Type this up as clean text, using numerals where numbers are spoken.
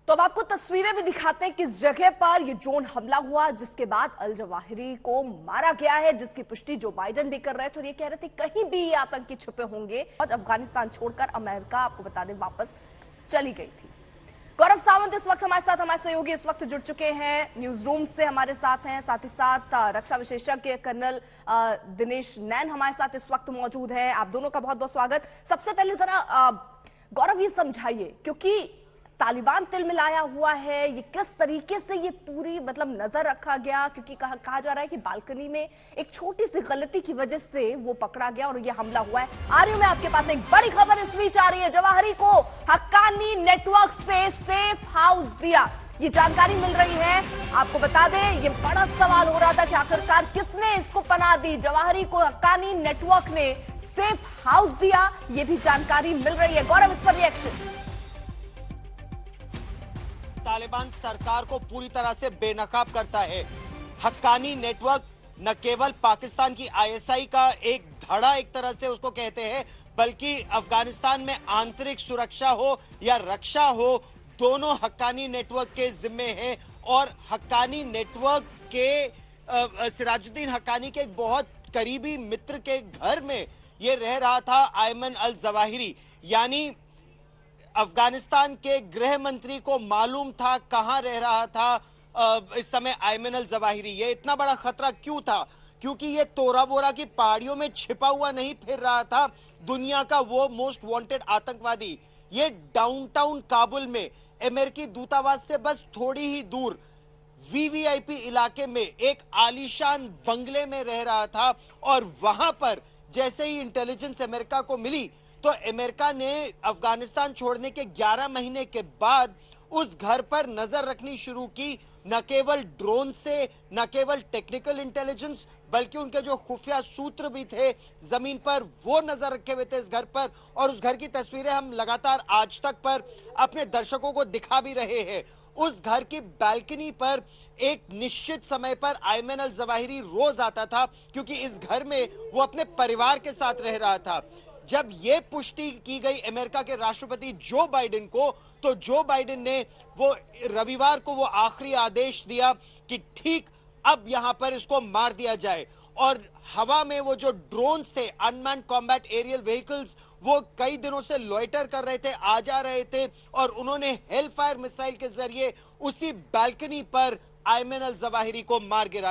तो अब आपको तस्वीरें भी दिखाते हैं किस जगह पर यह ड्रोन हमला हुआ, जिसके बाद अल जवाहिरी को मारा गया है, जिसकी पुष्टि जो बाइडेन भी कर रहे थे और ये कह रहे थे कहीं भी ये आतंकी छुपे होंगे। आज अफगानिस्तान छोड़कर अमेरिका, आपको बता दें, वापस चली गई थी। गौरव सावंत इस वक्त हमारे साथ, हमारे सहयोगी इस वक्त जुड़ चुके हैं, न्यूज रूम से हमारे साथ हैं, साथ ही साथ रक्षा विशेषज्ञ कर्नल दिनेश नैन हमारे साथ इस वक्त मौजूद है। आप दोनों का बहुत बहुत स्वागत। सबसे पहले जरा गौरव ये समझाइए, क्योंकि तालिबान तिलमिलाया हुआ है, ये किस तरीके से ये पूरी नजर रखा गया, क्योंकि कहा जा रहा है कि बालकनी में एक छोटी सी गलती की वजह से वो पकड़ा गया और ये हमला हुआ है। आ रही हूं मैं आपके पास, एक बड़ी खबर इस बीच आ रही है, जवाहिरी को हक्कानी नेटवर्क से सेफ हाउस दिया, ये जानकारी मिल रही है। आपको बता दें, ये बड़ा सवाल हो रहा था कि आखिरकार किसने इसको पनाह दी। जवाहिरी को हक्कानी नेटवर्क ने सेफ हाउस दिया, ये भी जानकारी मिल रही है। गौरव, इस पर रिएक्शन। तालिबान सरकार को पूरी तरह से बेनकाब करता है। हक्कानी नेटवर्क न केवल पाकिस्तान की आईएसआई का एक धड़ा एक तरह से उसको कहते हैं, बल्कि अफगानिस्तान में आंतरिक सुरक्षा हो या रक्षा हो, दोनों हक्कानी नेटवर्क के जिम्मे हैं। और हक्कानी नेटवर्क के सिराजुद्दीन हक्कानी के एक बहुत करीबी मित्र के घर में ये रह रहा था आयमन अल जवाहिरी, यानी अफगानिस्तान के गृह मंत्री को मालूम था कहां रह रहा था इस समय आयमन अल जवाहिरी। ये इतना बड़ा खतरा क्यों था? क्योंकि ये तोरा बोरा की पहाड़ियों में छिपा हुआ नहीं फिर रहा था दुनिया का वो मोस्ट वांटेड आतंकवादी। ये डाउनटाउन काबुल में अमेरिकी दूतावास से बस थोड़ी ही दूर वीवीआईपी इलाके में एक आलीशान बंगले में रह रहा था। और वहां पर जैसे ही इंटेलिजेंस अमेरिका को मिली तो अमेरिका ने अफगानिस्तान छोड़ने के 11 महीने के बाद उस घर पर नजर रखनी शुरू की। न केवल ड्रोन से, न केवल टेक्निकल इंटेलिजेंस, बल्कि उनके जो खुफिया सूत्र भी थे जमीन पर, वो नजर रखे हुए थे इस घर पर। और उस घर की तस्वीरें हम लगातार आज तक पर अपने दर्शकों को दिखा भी रहे हैं। उस घर की बालकनी पर एक निश्चित समय पर आयमन अल जवाहिरी रोज आता था, क्योंकि इस घर में वो अपने परिवार के साथ रह रहा था। जब ये पुष्टि की गई अमेरिका के राष्ट्रपति जो बाइडेन को, तो जो बाइडेन ने वो रविवार को वो आखिरी आदेश दिया कि ठीक अब यहां पर इसको मार दिया जाए। और हवा में वो जो ड्रोन्स थे, अनमैन्ड कॉम्बैट एरियल व्हीकल्स, वो कई दिनों से लॉइटर कर रहे थे, आ जा रहे थे, और उन्होंने हेल फायर मिसाइल के जरिए उसी बालकनी पर आयमन अल जवाहिरी को मार गिराया।